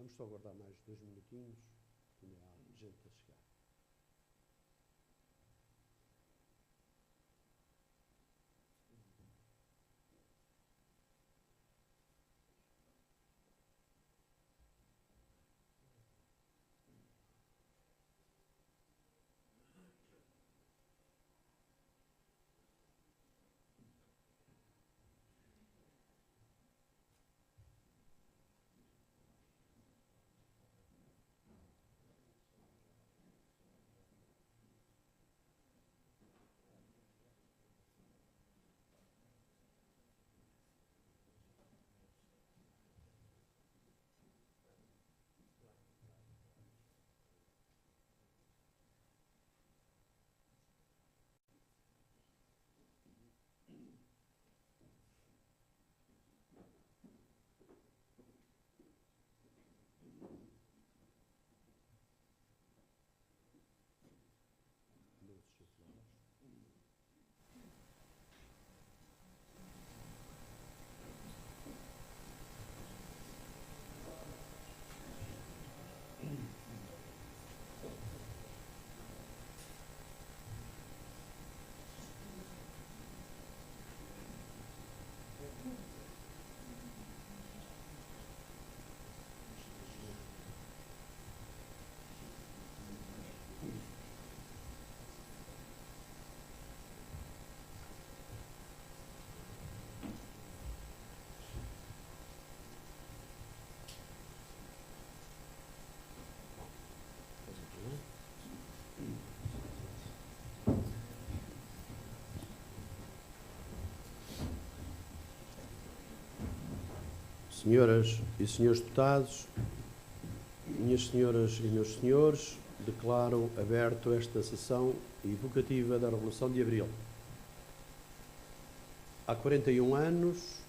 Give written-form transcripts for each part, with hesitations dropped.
Vamos só aguardar mais 2 minutinhos, que ainda há gente a chegar. Senhoras e senhores deputados, minhas senhoras e meus senhores, declaro aberto esta sessão evocativa da Revolução de Abril. Há 41 anos,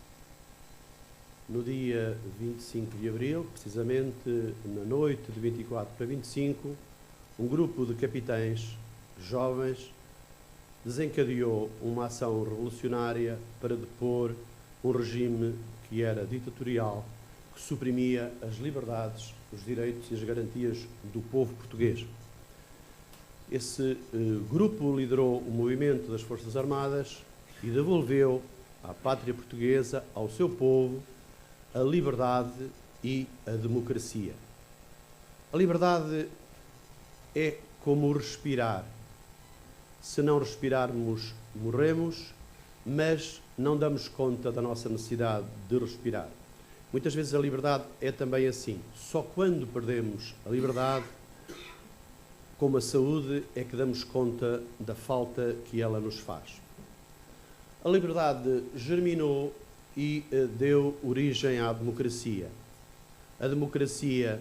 no dia 25 de Abril, precisamente na noite de 24 para 25, um grupo de capitães jovens desencadeou uma ação revolucionária para depor um regime que era ditatorial, que suprimia as liberdades, os direitos e as garantias do povo português. Esse grupo liderou o movimento das Forças Armadas e devolveu à pátria portuguesa, ao seu povo, a liberdade e a democracia. A liberdade é como respirar. Se não respirarmos, morremos, mas não damos conta da nossa necessidade de respirar. Muitas vezes a liberdade é também assim. Só quando perdemos a liberdade, como a saúde, é que damos conta da falta que ela nos faz. A liberdade germinou e deu origem à democracia. A democracia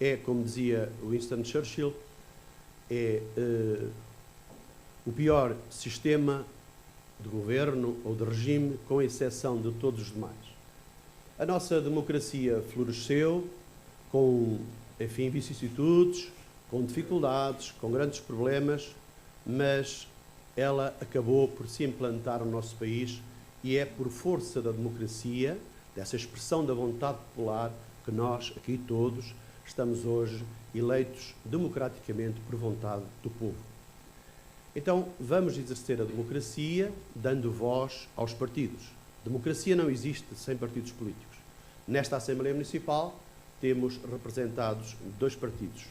é, como dizia Winston Churchill, o pior sistema de governo ou de regime, com exceção de todos os demais. A nossa democracia floresceu com, enfim, vicissitudes, com dificuldades, com grandes problemas, mas ela acabou por se implantar no nosso país e é por força da democracia, dessa expressão da vontade popular, que nós, aqui todos, estamos hoje eleitos democraticamente por vontade do povo. Então, vamos exercer a democracia dando voz aos partidos. Democracia não existe sem partidos políticos. Nesta Assembleia Municipal temos representados 2 partidos.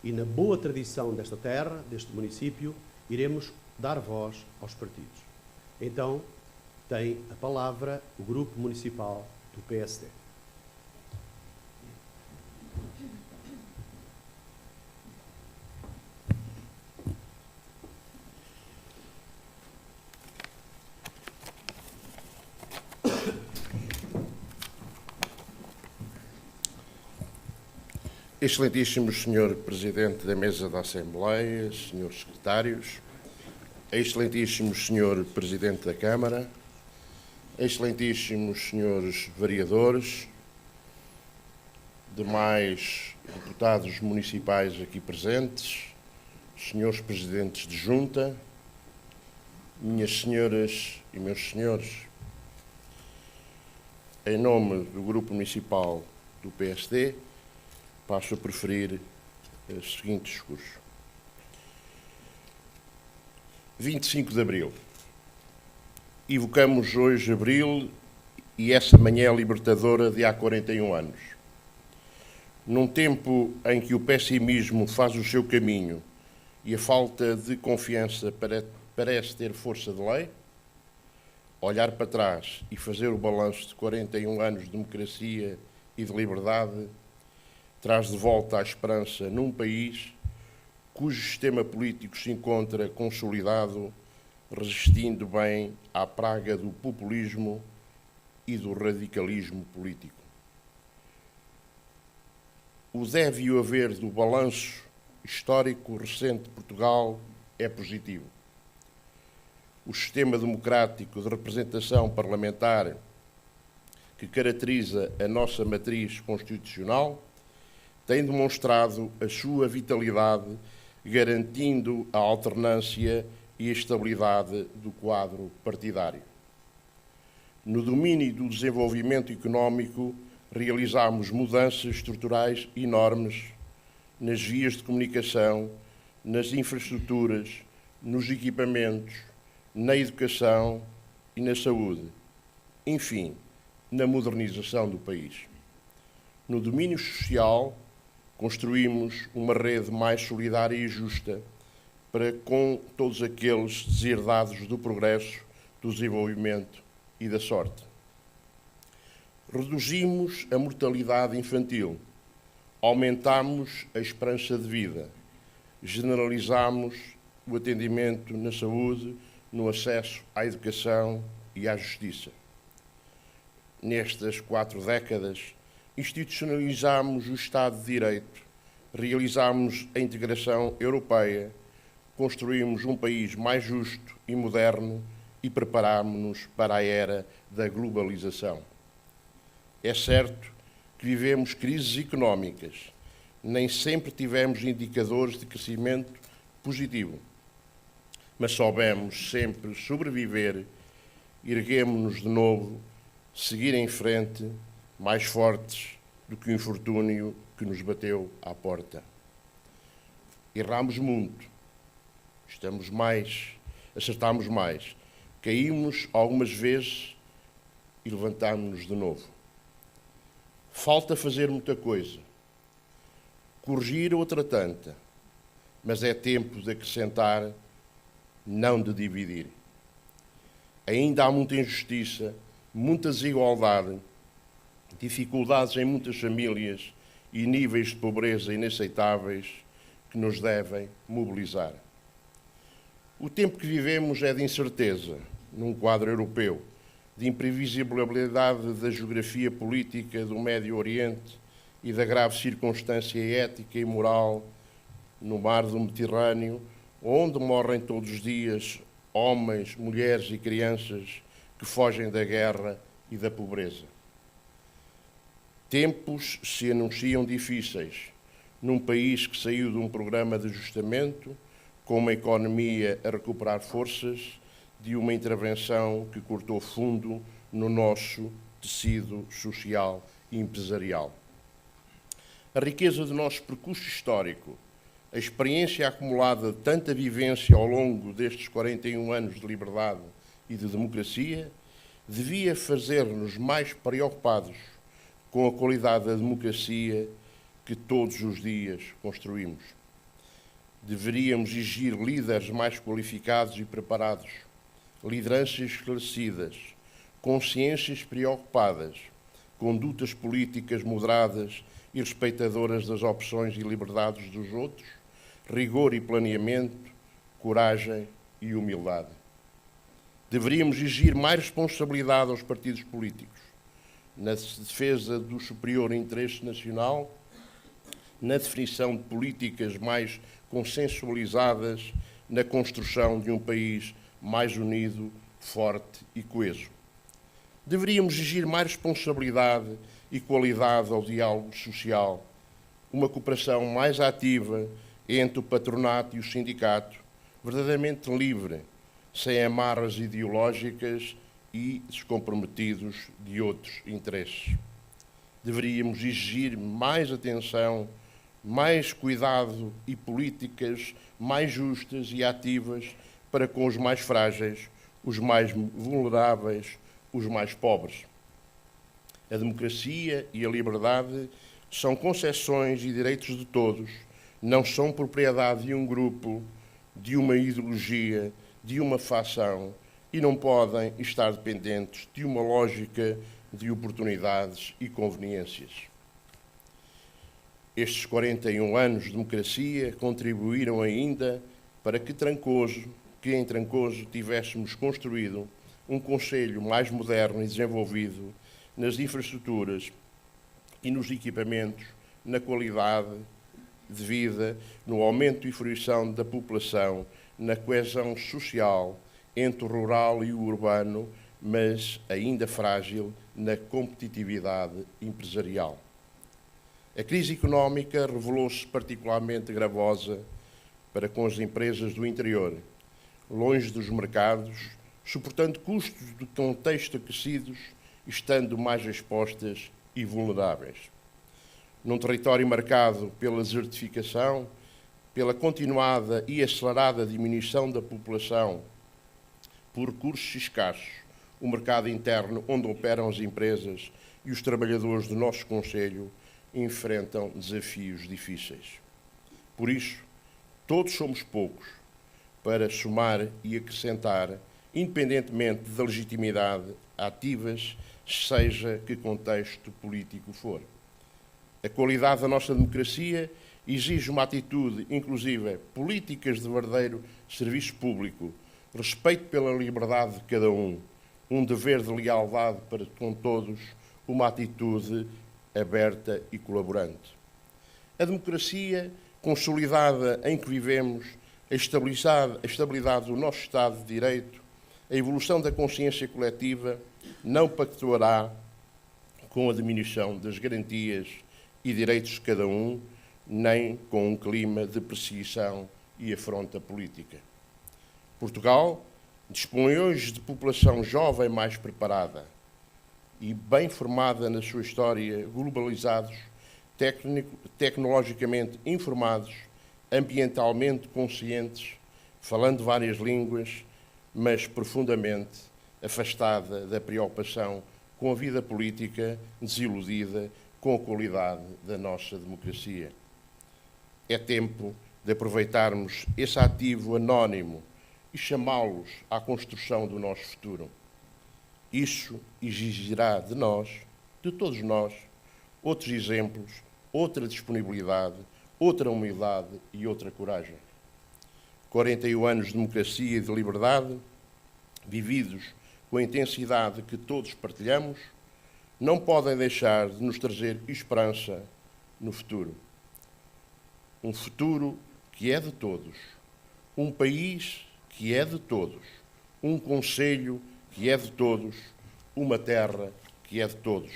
E na boa tradição desta terra, deste município, iremos dar voz aos partidos. Então, tem a palavra o Grupo Municipal do PSD. Excelentíssimo Senhor Presidente da Mesa da Assembleia, Senhores Secretários, Excelentíssimo Senhor Presidente da Câmara, Excelentíssimos Senhores Vereadores, demais deputados municipais aqui presentes, Senhores Presidentes de Junta, minhas senhoras e meus senhores, em nome do Grupo Municipal do PSD, passo a preferir os seguintes discursos. 25 de Abril. Evocamos hoje Abril e essa manhã libertadora de há 41 anos. Num tempo em que o pessimismo faz o seu caminho e a falta de confiança parece ter força de lei, olhar para trás e fazer o balanço de 41 anos de democracia e de liberdade traz de volta a esperança num país cujo sistema político se encontra consolidado, resistindo bem à praga do populismo e do radicalismo político. O deve e o haver do balanço histórico recente de Portugal é positivo. O sistema democrático de representação parlamentar que caracteriza a nossa matriz constitucional tem demonstrado a sua vitalidade, garantindo a alternância e a estabilidade do quadro partidário. No domínio do desenvolvimento económico, realizámos mudanças estruturais enormes nas vias de comunicação, nas infraestruturas, nos equipamentos, na educação e na saúde, enfim, na modernização do país. No domínio social, construímos uma rede mais solidária e justa para com todos aqueles deserdados do progresso, do desenvolvimento e da sorte. Reduzimos a mortalidade infantil, aumentamos a esperança de vida, generalizamos o atendimento na saúde, no acesso à educação e à justiça. Nestas 4 décadas, institucionalizamos o Estado de Direito, realizamos a integração europeia, construímos um país mais justo e moderno e preparámos-nos para a era da globalização. É certo que vivemos crises económicas, nem sempre tivemos indicadores de crescimento positivo, mas soubemos sempre sobreviver, erguemos-nos de novo, seguir em frente, mais fortes do que o infortúnio que nos bateu à porta. Erramos muito, acertámos mais, caímos algumas vezes e levantámos-nos de novo. Falta fazer muita coisa, corrigir outra tanta, mas é tempo de acrescentar, não de dividir. Ainda há muita injustiça, muita desigualdade, dificuldades em muitas famílias e níveis de pobreza inaceitáveis que nos devem mobilizar. O tempo que vivemos é de incerteza, num quadro europeu, de imprevisibilidade da geografia política do Médio Oriente e da grave circunstância ética e moral no mar do Mediterrâneo, onde morrem todos os dias homens, mulheres e crianças que fogem da guerra e da pobreza. Tempos se anunciam difíceis num país que saiu de um programa de ajustamento, com uma economia a recuperar forças, de uma intervenção que cortou fundo no nosso tecido social e empresarial. A riqueza do nosso percurso histórico, a experiência acumulada de tanta vivência ao longo destes 41 anos de liberdade e de democracia, devia fazer-nos mais preocupados com a qualidade da democracia que todos os dias construímos. Deveríamos exigir líderes mais qualificados e preparados, lideranças esclarecidas, consciências preocupadas, condutas políticas moderadas e respeitadoras das opções e liberdades dos outros, rigor e planeamento, coragem e humildade. Deveríamos exigir mais responsabilidade aos partidos políticos, na defesa do superior interesse nacional, na definição de políticas mais consensualizadas, na construção de um país mais unido, forte e coeso. Deveríamos exigir mais responsabilidade e qualidade ao diálogo social, uma cooperação mais ativa entre o patronato e o sindicato, verdadeiramente livre, sem amarras ideológicas e descomprometidos de outros interesses. deveríamos exigir mais atenção, mais cuidado e políticas mais justas e ativas para com os mais frágeis, os mais vulneráveis, os mais pobres. A democracia e a liberdade são concessões e direitos de todos, não são propriedade de um grupo, de uma ideologia, de uma facção, e não podem estar dependentes de uma lógica de oportunidades e conveniências. Estes 41 anos de democracia contribuíram ainda para que em Trancoso tivéssemos construído um concelho mais moderno e desenvolvido nas infraestruturas e nos equipamentos, na qualidade de vida, no aumento e fruição da população, na coesão social entre o rural e o urbano, mas ainda frágil na competitividade empresarial. A crise económica revelou-se particularmente gravosa para com as empresas do interior, longe dos mercados, suportando custos de contexto aquecidos, estando mais expostas e vulneráveis. Num território marcado pela desertificação, pela continuada e acelerada diminuição da população, por recursos escassos, o mercado interno onde operam as empresas e os trabalhadores do nosso concelho enfrentam desafios difíceis. Por isso, todos somos poucos para somar e acrescentar, independentemente da legitimidade, ativas, seja que contexto político for. A qualidade da nossa democracia exige uma atitude inclusiva, políticas de verdadeiro serviço público, respeito pela liberdade de cada um dever de lealdade para com todos, uma atitude aberta e colaborante. A democracia consolidada em que vivemos, a estabilidade do nosso Estado de Direito, a evolução da consciência coletiva não pactuará com a diminuição das garantias e direitos de cada um, nem com um clima de perseguição e afronta política. Portugal dispõe hoje de população jovem mais preparada e bem formada na sua história, globalizados, tecnologicamente informados, ambientalmente conscientes, falando várias línguas, mas profundamente afastada da preocupação com a vida política, desiludida com a qualidade da nossa democracia. É tempo de aproveitarmos esse ativo anónimo e chamá-los à construção do nosso futuro. Isso exigirá de nós, de todos nós, outros exemplos, outra disponibilidade, outra humildade e outra coragem. 41 anos de democracia e de liberdade, vividos com a intensidade que todos partilhamos, não podem deixar de nos trazer esperança no futuro. Um futuro que é de todos, um país que é de todos, um concelho que é de todos, uma terra que é de todos.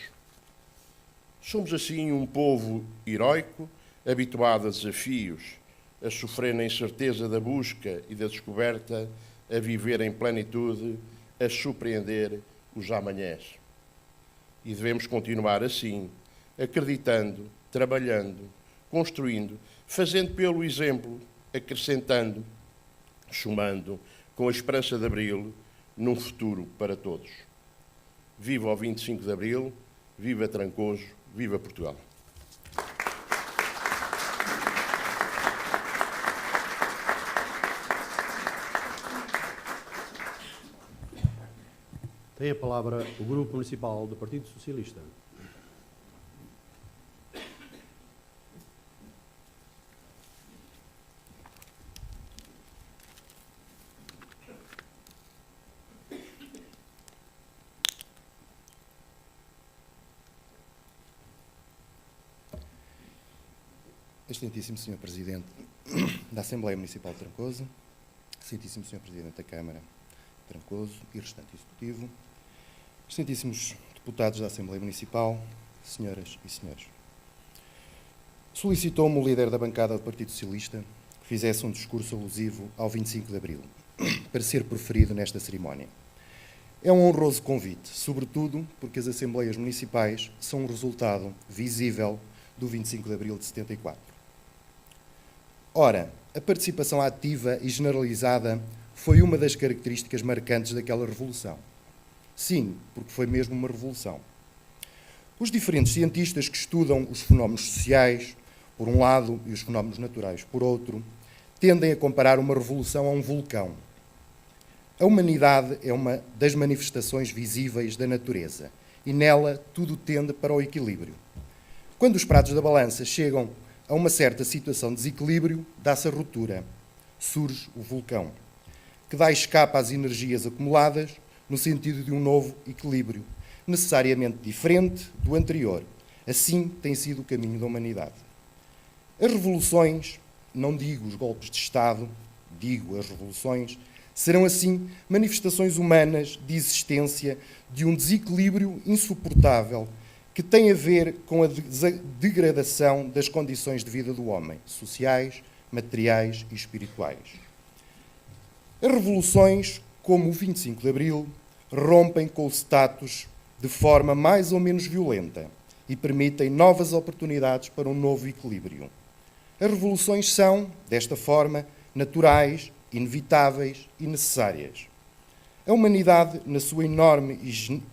Somos assim um povo heroico, habituado a desafios, a sofrer na incerteza da busca e da descoberta, a viver em plenitude, a surpreender os amanhãs. E devemos continuar assim, acreditando, trabalhando, construindo, fazendo pelo exemplo, acrescentando, somando, com a esperança de Abril, num futuro para todos. Viva o 25 de Abril, viva Trancoso, viva Portugal. Tem a palavra o Grupo Municipal do Partido Socialista. Excelentíssimo Sr. Presidente da Assembleia Municipal de Trancoso, Excelentíssimo Sr. Presidente da Câmara de Trancoso e restante Executivo, Excelentíssimos Deputados da Assembleia Municipal, Senhoras e Senhores. Solicitou-me o líder da bancada do Partido Socialista que fizesse um discurso alusivo ao 25 de Abril, para ser proferido nesta cerimónia. É um honroso convite, sobretudo porque as Assembleias Municipais são um resultado visível do 25 de Abril de 74. Ora, a participação ativa e generalizada foi uma das características marcantes daquela revolução. Sim, porque foi mesmo uma revolução. Os diferentes cientistas que estudam os fenómenos sociais, por um lado, e os fenómenos naturais, por outro, tendem a comparar uma revolução a um vulcão. A humanidade é uma das manifestações visíveis da natureza e nela tudo tende para o equilíbrio. Quando os pratos da balança chegam a uma certa situação de desequilíbrio, dá-se a ruptura. Surge o vulcão, que dá escape às energias acumuladas no sentido de um novo equilíbrio, necessariamente diferente do anterior. Assim tem sido o caminho da humanidade. As revoluções, não digo os golpes de Estado, digo as revoluções, serão assim manifestações humanas de existência de um desequilíbrio insuportável que tem a ver com a degradação das condições de vida do homem, sociais, materiais e espirituais. As revoluções, como o 25 de Abril, rompem com o status de forma mais ou menos violenta e permitem novas oportunidades para um novo equilíbrio. As revoluções são, desta forma, naturais, inevitáveis e necessárias. A humanidade, na sua enorme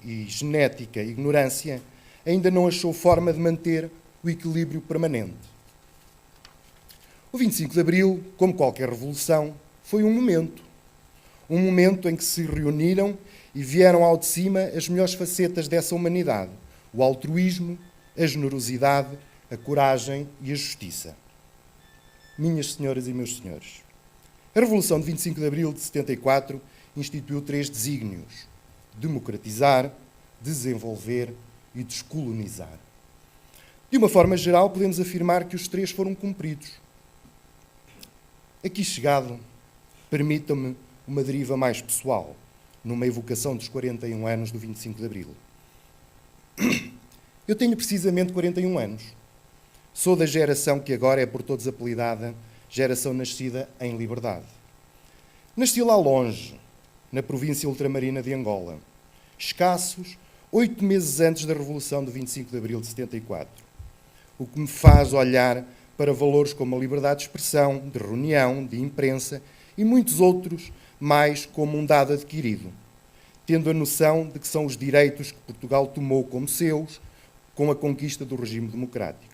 e genética ignorância, ainda não achou forma de manter o equilíbrio permanente. O 25 de Abril, como qualquer revolução, foi um momento em que se reuniram e vieram ao de cima as melhores facetas dessa humanidade: o altruísmo, a generosidade, a coragem e a justiça. Minhas senhoras e meus senhores, a Revolução de 25 de Abril de 74 instituiu 3 desígnios: democratizar, desenvolver e descolonizar. De uma forma geral, podemos afirmar que os 3 foram cumpridos. Aqui chegado, permitam-me uma deriva mais pessoal, numa evocação dos 41 anos do 25 de Abril. Eu tenho precisamente 41 anos. Sou da geração que agora é por todos apelidada geração nascida em liberdade. Nasci lá longe, na província ultramarina de Angola, escassos 8 meses antes da Revolução de 25 de Abril de 74, o que me faz olhar para valores como a liberdade de expressão, de reunião, de imprensa e muitos outros mais como um dado adquirido, tendo a noção de que são os direitos que Portugal tomou como seus com a conquista do regime democrático,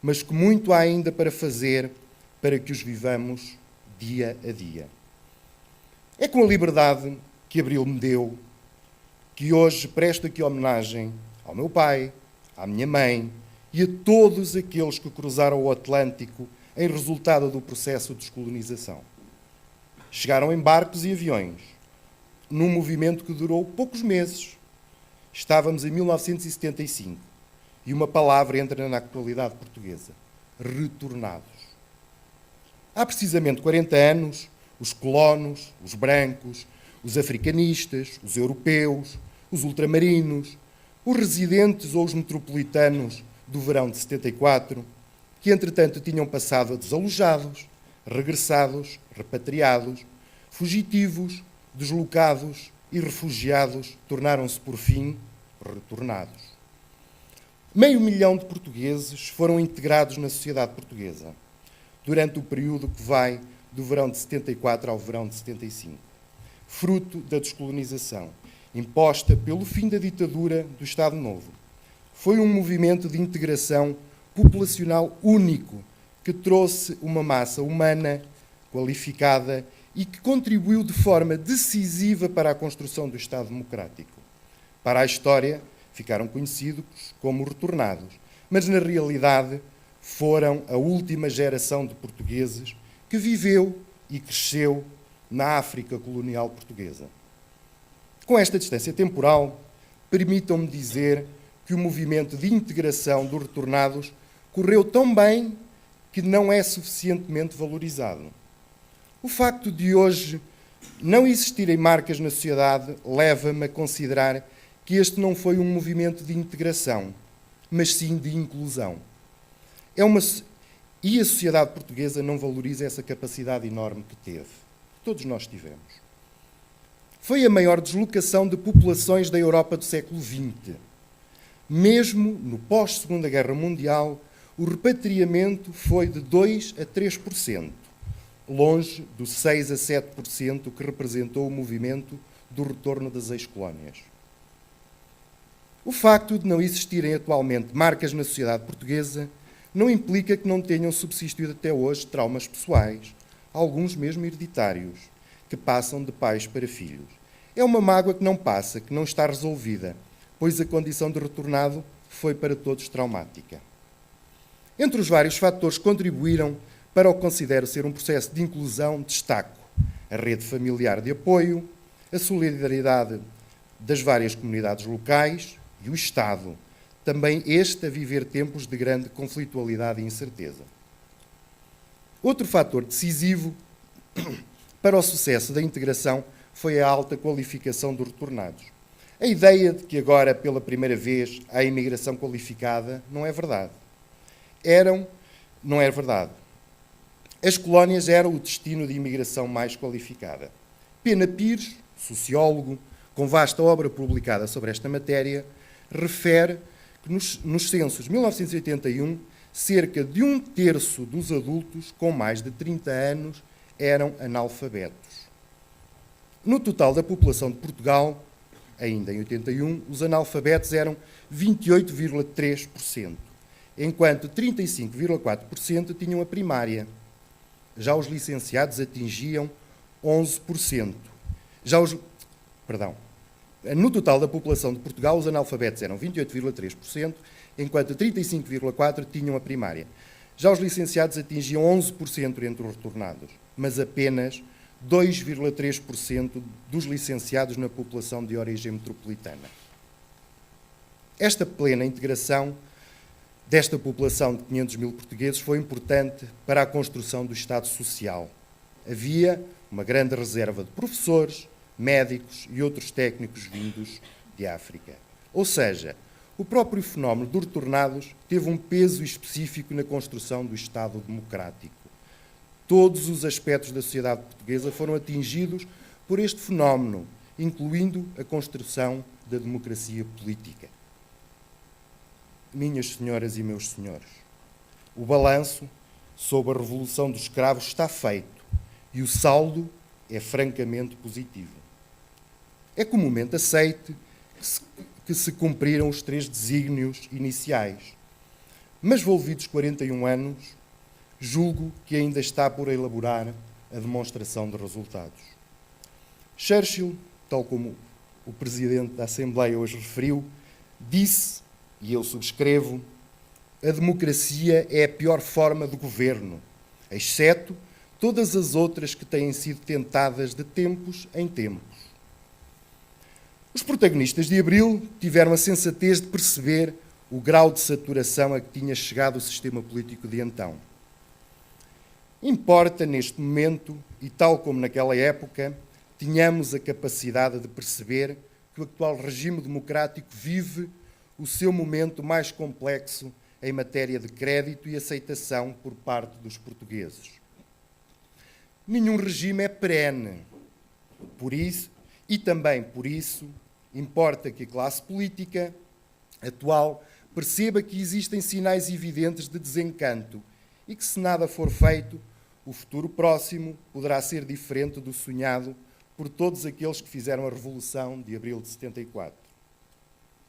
mas que muito há ainda para fazer para que os vivamos dia a dia. É com a liberdade que Abril me deu que hoje presto aqui homenagem ao meu pai, à minha mãe e a todos aqueles que cruzaram o Atlântico em resultado do processo de descolonização. Chegaram em barcos e aviões, num movimento que durou poucos meses. Estávamos em 1975 e uma palavra entra na atualidade portuguesa: retornados. Há precisamente 40 anos, os colonos, os brancos, os africanistas, os europeus, os ultramarinos, os residentes ou os metropolitanos do verão de 74, que entretanto tinham passado a desalojados, regressados, repatriados, fugitivos, deslocados e refugiados, tornaram-se por fim retornados. 500 mil de portugueses foram integrados na sociedade portuguesa durante o período que vai do verão de 74 ao verão de 75, fruto da descolonização, imposta pelo fim da ditadura do Estado Novo. Foi um movimento de integração populacional único que trouxe uma massa humana qualificada e que contribuiu de forma decisiva para a construção do Estado Democrático. Para a história, ficaram conhecidos como retornados, mas na realidade foram a última geração de portugueses que viveu e cresceu na África colonial portuguesa. Com esta distância temporal, permitam-me dizer que o movimento de integração dos retornados correu tão bem que não é suficientemente valorizado. O facto de hoje não existirem marcas na sociedade leva-me a considerar que este não foi um movimento de integração, mas sim de inclusão. E a sociedade portuguesa não valoriza essa capacidade enorme que teve. Todos nós tivemos. foi a maior deslocação de populações da Europa do século XX. Mesmo no pós-Segunda Guerra Mundial, o repatriamento foi de 2% a 3%, longe dos 6% a 7% que representou o movimento do retorno das ex-colónias. O facto de não existirem atualmente marcas na sociedade portuguesa não implica que não tenham subsistido até hoje traumas pessoais, alguns mesmo hereditários, que passam de pais para filhos. É uma mágoa que não passa, que não está resolvida, pois a condição de retornado foi para todos traumática. Entre os vários fatores que contribuíram para o que considero ser um processo de inclusão, destaco a rede familiar de apoio, a solidariedade das várias comunidades locais e o Estado, também este a viver tempos de grande conflitualidade e incerteza. Outro fator decisivo para o sucesso da integração foi a alta qualificação dos retornados. A ideia de que agora, pela primeira vez, há imigração qualificada não é verdade. Não é verdade. As colónias eram o destino de imigração mais qualificada. Pena Pires, sociólogo, com vasta obra publicada sobre esta matéria, refere que nos censos de 1981, cerca de 1/3 dos adultos com mais de 30 anos eram analfabetos. No total da população de Portugal, ainda em 81, os analfabetos eram 28,3%, enquanto 35,4% tinham a primária. Já os licenciados atingiam 11%. No total da população de Portugal, os analfabetos eram 28,3%, enquanto 35,4% tinham a primária. Já os licenciados atingiam 11% entre os retornados, mas apenas 2,3% dos licenciados na população de origem metropolitana. Esta plena integração desta população de 500 mil portugueses foi importante para a construção do Estado Social. Havia uma grande reserva de professores, médicos e outros técnicos vindos de África. Ou seja, o próprio fenómeno dos retornados teve um peso específico na construção do Estado democrático. Todos os aspectos da sociedade portuguesa foram atingidos por este fenómeno, incluindo a construção da democracia política. Minhas senhoras e meus senhores, o balanço sobre a Revolução dos Escravos está feito e o saldo é francamente positivo. É comumente aceite que se cumpriram os 3 desígnios iniciais, mas volvidos 41 anos, julgo que ainda está por elaborar a demonstração de resultados. Churchill, tal como o Presidente da Assembleia hoje referiu, disse, e eu subscrevo, a democracia é a pior forma de governo, exceto todas as outras que têm sido tentadas de tempos em tempos. Os protagonistas de Abril tiveram a sensatez de perceber o grau de saturação a que tinha chegado o sistema político de então. Importa, neste momento, e tal como naquela época, tenhamos a capacidade de perceber que o atual regime democrático vive o seu momento mais complexo em matéria de crédito e aceitação por parte dos portugueses. Nenhum regime é perene. Por isso, e também por isso, importa que a classe política atual perceba que existem sinais evidentes de desencanto e que, se nada for feito, o futuro próximo poderá ser diferente do sonhado por todos aqueles que fizeram a Revolução de Abril de 74.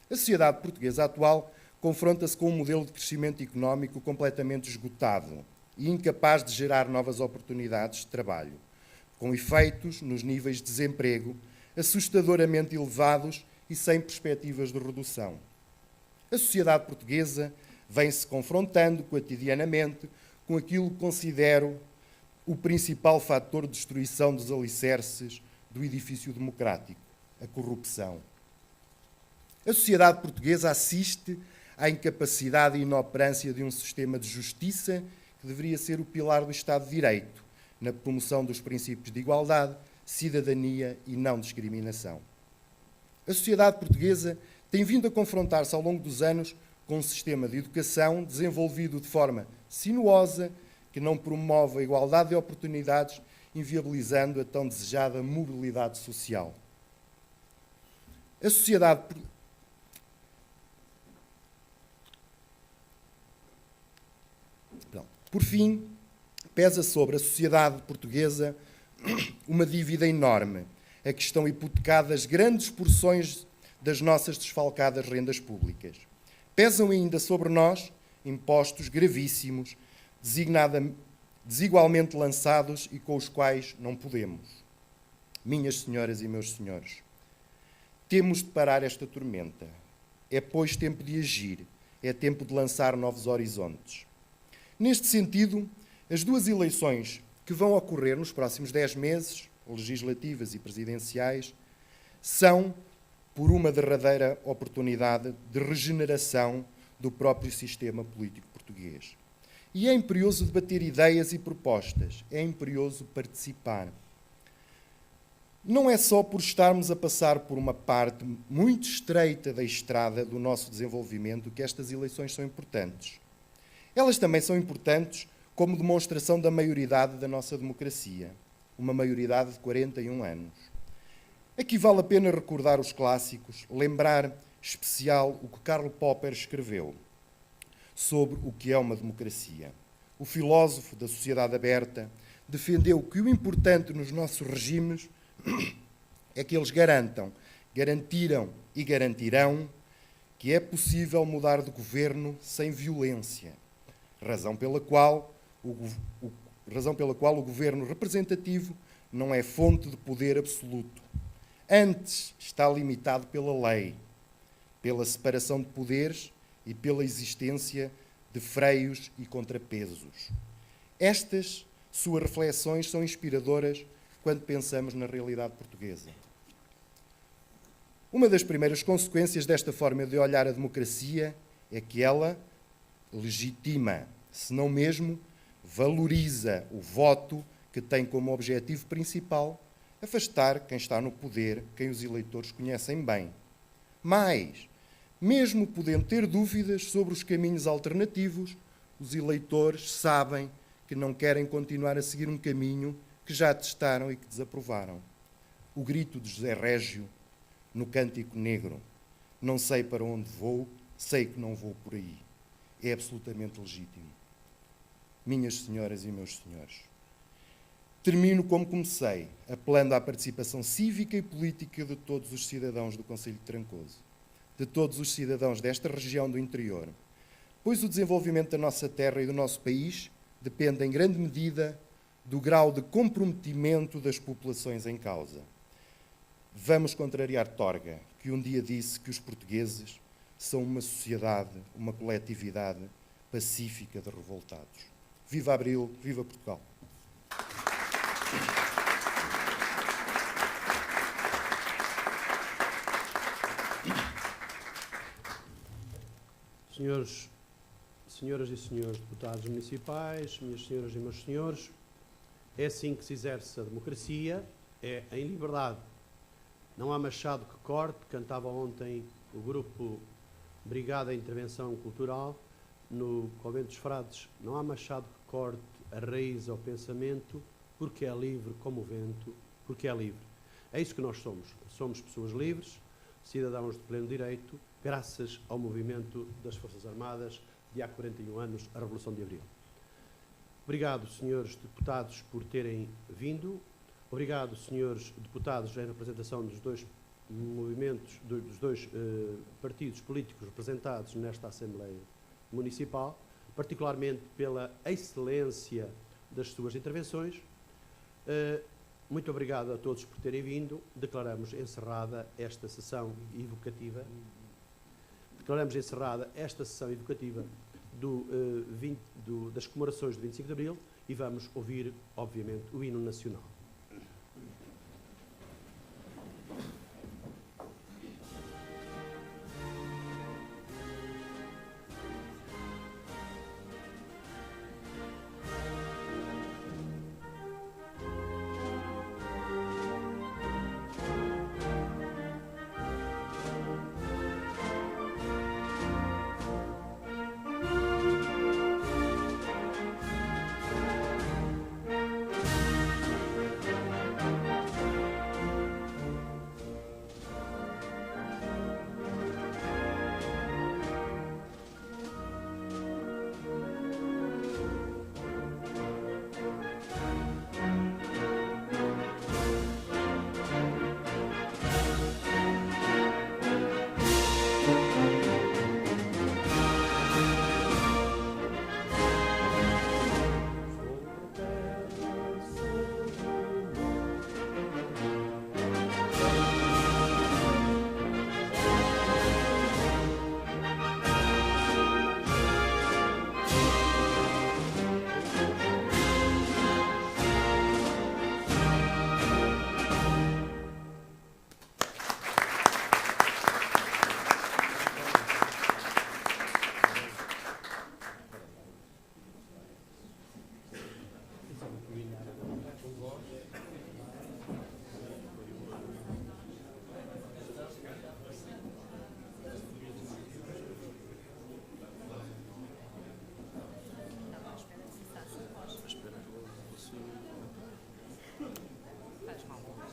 A sociedade portuguesa atual confronta-se com um modelo de crescimento económico completamente esgotado e incapaz de gerar novas oportunidades de trabalho, com efeitos nos níveis de desemprego assustadoramente elevados e sem perspectivas de redução. A sociedade portuguesa vem-se confrontando cotidianamente com aquilo que considero o principal fator de destruição dos alicerces do edifício democrático, a corrupção. A sociedade portuguesa assiste à incapacidade e inoperância de um sistema de justiça que deveria ser o pilar do Estado de Direito, na promoção dos princípios de igualdade, cidadania e não discriminação. A sociedade portuguesa tem vindo a confrontar-se ao longo dos anos com um sistema de educação desenvolvido de forma sinuosa, que não promove a igualdade de oportunidades, inviabilizando a tão desejada mobilidade social. A sociedade... Por fim, pesa sobre a sociedade portuguesa uma dívida enorme, a que estão hipotecadas grandes porções das nossas desfalcadas rendas públicas. Pesam ainda sobre nós impostos gravíssimos, desigualmente lançados e com os quais não podemos. Minhas senhoras e meus senhores, temos de parar esta tormenta. É, pois, tempo de agir, é tempo de lançar novos horizontes. Neste sentido, as duas eleições que vão ocorrer nos próximos 10 meses, legislativas e presidenciais, são por uma derradeira oportunidade de regeneração do próprio sistema político português. E é imperioso debater ideias e propostas, é imperioso participar. Não é só por estarmos a passar por uma parte muito estreita da estrada do nosso desenvolvimento que estas eleições são importantes. Elas também são importantes como demonstração da maioridade da nossa democracia, uma maioridade de 41 anos. Aqui vale a pena recordar os clássicos, lembrar especial o que Karl Popper escreveu sobre o que é uma democracia. O filósofo da sociedade aberta defendeu que o importante nos nossos regimes é que eles garantiram e garantirão que é possível mudar de governo sem violência, razão pela qual o governo representativo não é fonte de poder absoluto. Antes está limitado pela lei, pela separação de poderes e pela existência de freios e contrapesos. Estas suas reflexões são inspiradoras quando pensamos na realidade portuguesa. Uma das primeiras consequências desta forma de olhar a democracia é que ela legitima, se não mesmo valoriza o voto que tem como objetivo principal afastar quem está no poder, quem os eleitores conhecem bem. Mas, mesmo podendo ter dúvidas sobre os caminhos alternativos, os eleitores sabem que não querem continuar a seguir um caminho que já testaram e que desaprovaram. O grito de José Régio no Cântico Negro: não sei para onde vou, sei que não vou por aí. É absolutamente legítimo. Minhas senhoras e meus senhores, termino como comecei, apelando à participação cívica e política de todos os cidadãos do Concelho de Trancoso, de todos os cidadãos desta região do interior, pois o desenvolvimento da nossa terra e do nosso país depende em grande medida do grau de comprometimento das populações em causa. Vamos contrariar Torga, que um dia disse que os portugueses são uma sociedade, uma coletividade pacífica de revoltados. Viva Abril, viva Portugal! Senhoras e senhores deputados municipais, minhas senhoras e meus senhores, é assim que se exerce a democracia, é em liberdade. Não há machado que corte, cantava ontem o grupo Brigada à Intervenção Cultural no Convento dos Frades. Não há machado que corte a raiz ao pensamento, porque é livre como o vento, porque é livre. É isso que nós somos. Somos pessoas livres, cidadãos de pleno direito, graças ao movimento das Forças Armadas de há 41 anos, a Revolução de Abril. Obrigado, senhores deputados, por terem vindo. Obrigado, senhores deputados, em representação dos dois movimentos, dos dois partidos políticos representados nesta Assembleia Municipal, particularmente pela excelência das suas intervenções. Muito obrigado a todos por terem vindo. Declaramos encerrada esta sessão evocativa. Declaramos encerrada esta sessão evocativa das comemorações de 25 de Abril e vamos ouvir, obviamente, o hino nacional.